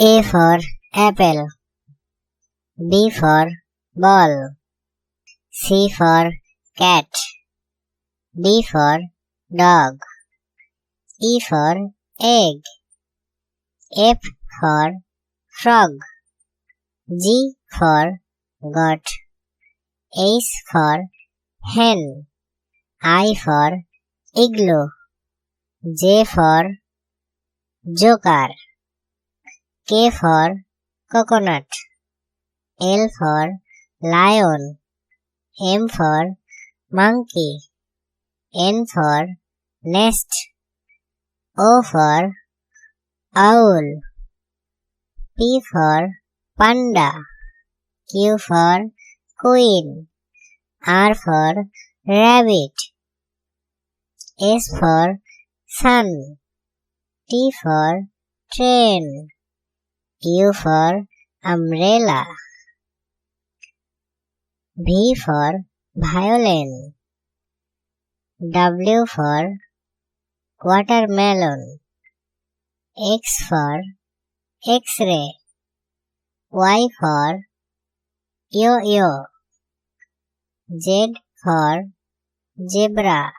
A for apple. B for ball. C for cat. D for dog. E for egg. F for frog. G for goat. H for hen. I for igloo. J for joker. K for coconut. L for lion. M for monkey. N for nest. O for owl. P for panda. Q for queen. R for rabbit. S for sun. T for train. U for umbrella. V for violin. W for watermelon. X for X-ray. Y for yo-yo. Z for zebra.